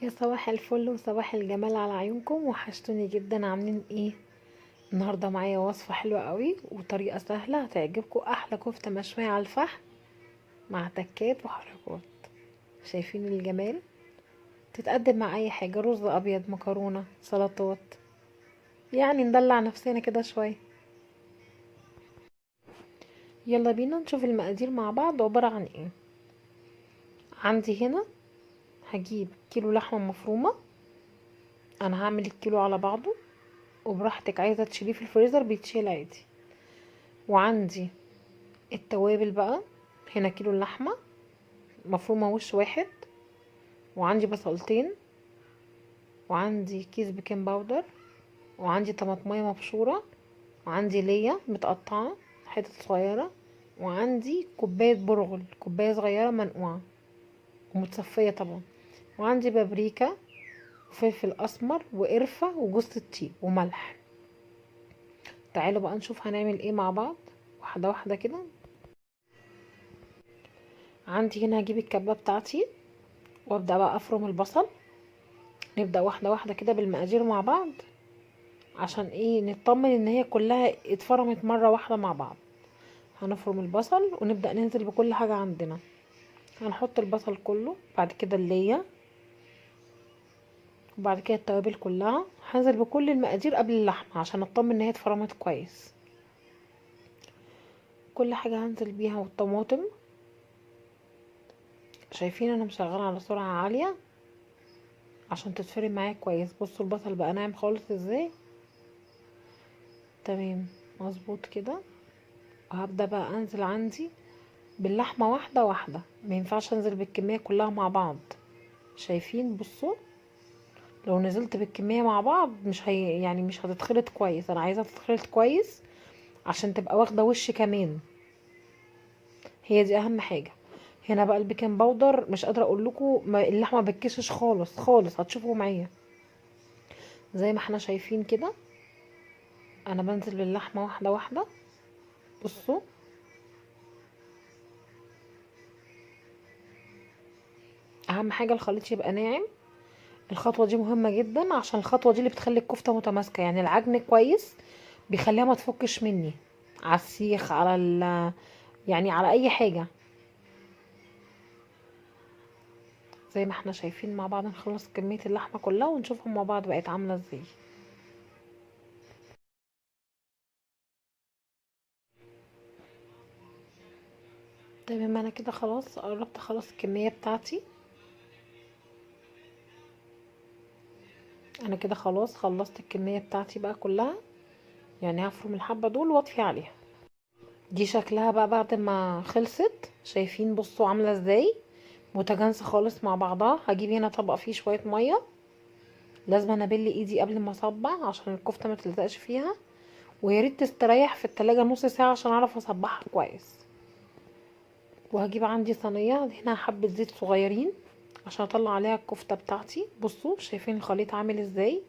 يا صباح الفل وصباح الجمال على عيونكم، وحشتوني جدا. عاملين ايه؟ النهارده معايا وصفه حلوه قوي وطريقه سهله هتعجبكم. احلى كفته مشويه على الفحم مع تكات وحركات. شايفين الجمال؟ تتقدم مع اي حاجه، رز ابيض، مكرونه، سلطات، يعني ندلع نفسنا كده شويه. يلا بينا نشوف المقادير مع بعض عباره عن ايه. عندي هنا هجيب كيلو لحمه مفرومه. انا هعمل الكيلو على بعضه، وبراحتك عايزه تشيليه في الفريزر بيتشيل عادي. وعندي التوابل بقى. هنا كيلو اللحمة مفرومة وش واحد، وعندي بصلتين، وعندي كيس بيكنج باودر، وعندي طماطمية مبشورة، وعندي ليا متقطعة حتت صغيرة، وعندي كوباية برغل، كوباية صغيرة منقوعة ومتصفية طبعا، وعندي بابريكا وفلفل اسمر وقرفة وجوز الطيب وملح. تعالوا بقى نشوف هنعمل ايه مع بعض واحدة واحدة كده. عندي هنا هجيب الكبة بتاعتي وابدأ بقى افرم البصل. نبدأ واحدة واحدة كده بالمقادير مع بعض، عشان ايه نطمن ان هي كلها اتفرمت مرة واحدة مع بعض. هنفرم البصل ونبدأ ننزل بكل حاجة عندنا. هنحط البصل كله، بعد كده اللية، وبعد كده التوابل كلها. هنزل بكل المقادير قبل اللحمة عشان اطمن ان هي اتفرمت كويس. كل حاجة هنزل بيها، والطماطم. شايفين انا مشغلة على سرعة عالية عشان تتفرم معايا كويس. بصوا البصل بقى ناعم خالص ازاي. تمام، مظبوط كده. وهبدأ بقى انزل عندي باللحمة واحدة واحدة، ما ينفعش انزل بالكمية كلها مع بعض. شايفين؟ بصوا، لو نزلت بالكمية مع بعض مش يعني مش هتتخلط كويس. انا عايزة تتخلط كويس عشان تبقى واخدة وش كمان. هي دي اهم حاجة. هنا بقى البيكنج باودر، مش قادرة اقول لكم اللحمة بتكشش خالص خالص، هتشوفوا معايا زي ما احنا شايفين كده. انا بنزل باللحمة واحدة واحدة. بصوا، اهم حاجة الخليط يبقى ناعم. الخطوة دي مهمة جدا، عشان الخطوة دي اللي بتخلي الكفتة متماسكة. يعني العجن كويس بيخليها ما تفكش مني على السيخ، على يعني على اي حاجة. زي ما احنا شايفين مع بعض، نخلص كمية اللحمة كلها ونشوفهم مع بعض بقت عاملة ازاي. تمام، انا كده خلاص قربت اخلص الكمية بتاعتي. انا كده خلاص خلصت الكمية بتاعتي بقى كلها. يعني هفرم الحبة دول واطفي عليها. دي شكلها بقى بعد ما خلصت. شايفين؟ بصوا عاملة ازاي، متجانسة خالص مع بعضها. هجيب هنا طبق فيه شوية مية. لازم انا ابل ايدي قبل ما اصبع عشان الكفتة ما تلزقش فيها. ويا ريت تستريح في التلاجة نص ساعة عشان اعرف اصبعها كويس. وهجيب عندي صينية هنا حبة زيت صغيرين عشان اطلع عليها الكفتة بتاعتي. بصوا شايفين الخليط عامل ازاي؟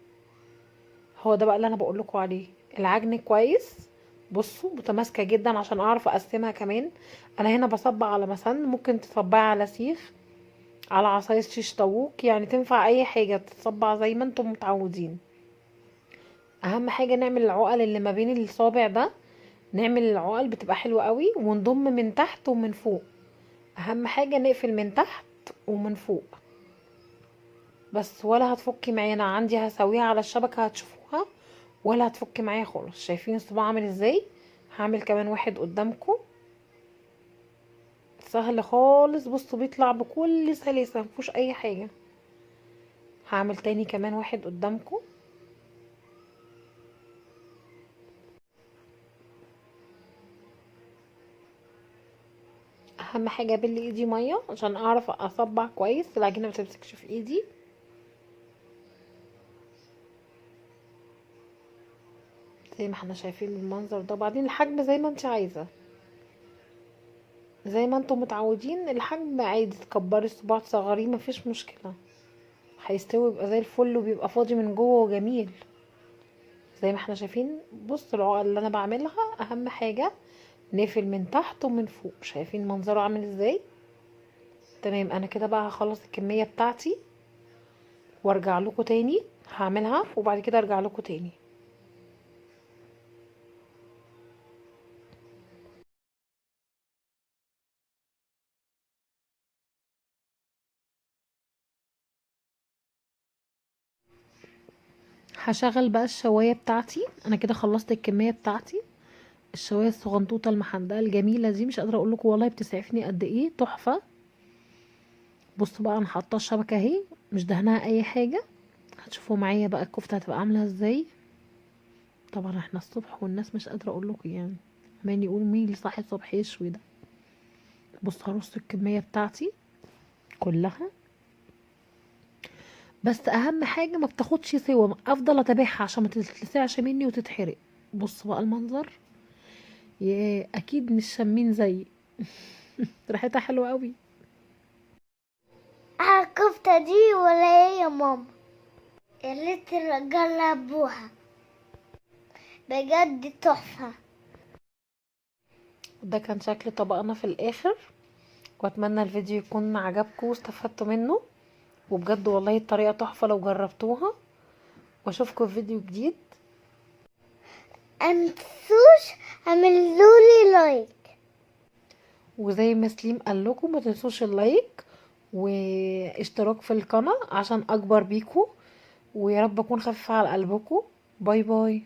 هو ده بقى اللي انا بقولكوا عليه، العجن كويس. بصوا متماسكة جدا عشان اعرف اقسمها كمان. انا هنا بصبع على مسن، ممكن تصبعي على سيخ، على عصاية شيش طاووق، يعني تنفع اي حاجة تتصبع زي ما انتم متعودين. اهم حاجة نعمل العقل اللي ما بين الصابع ده. نعمل العقل بتبقى حلوة قوي، ونضم من تحت ومن فوق. اهم حاجة نقفل من تحت ومن فوق بس. ولا هتفكي معايا، انا عندي هسويها على الشبكة هتشوفوها، ولا هتفكي معايا خالص. شايفين الصباع عامل ازاي؟ هعمل كمان واحد قدامكم سهل خالص. بصوا بيطلع بكل سلاسة، مفيهوش اي حاجة. هعمل تاني كمان واحد قدامكم. اهم حاجة ابل ايدي مية عشان اعرف اصبع كويس، العجينة ما تمسكش في ايدي. زي ما احنا شايفين المنظر ده. وبعدين الحجم زي ما انت عايزة، زي ما انتم متعودين. الحجم عادي، تكبري الصباع تصغريه مفيش مشكلة. هيستوي يبقى زي الفل، وبيبقى فاضي من جوه وجميل زي ما احنا شايفين. بص العقل اللي انا بعملها اهم حاجة نقفل من تحت ومن فوق. شايفين منظره عامل ازاي؟ تمام، انا كده بقى هخلص الكمية بتاعتي. وارجع لكم تاني. هعملها وبعد كده ارجع لكم تاني. هشغل بقى الشوايه بتاعتي. انا كده خلصت الكميه بتاعتي. الشوايه الصغنطوطه المحندقه الجميله دي مش قادره اقول لكم والله بتسعفني قد ايه، تحفه. بصوا بقى انا حاطه الشبكه اهي، مش دهنها اي حاجه. هتشوفوا معايا بقى الكفته هتبقى عامله ازاي. طبعا احنا الصبح والناس مش قادره اقول لكم يعني، عمال يقول مين اللي صاحي الصبح يشوي ده. بص هرص الكميه بتاعتي كلها، بس اهم حاجه ما بتاخدش سوا، افضل اتابعها عشان ما تتلسعش مني وتتحرق. بص بقى المنظر، يا اكيد مش شامين زي ريحتها حلوه قوي. الكفتة دي ولا ايه يا ماما؟ يا ريت نجربوها، بجد تحفة. ده كان شكل طبقنا في الاخر، واتمنى الفيديو يكون عجبكم واستفدتوا منه، وبجد والله الطريقه تحفه لو جربتوها. واشوفكم في فيديو جديد. متنسوش اعملولي لايك. وزي ما سليم قال لكم ما تنسوش اللايك واشتراك في القناه عشان اكبر بيكم. ويا رب اكون خفيفه على قلبكم. باي باي.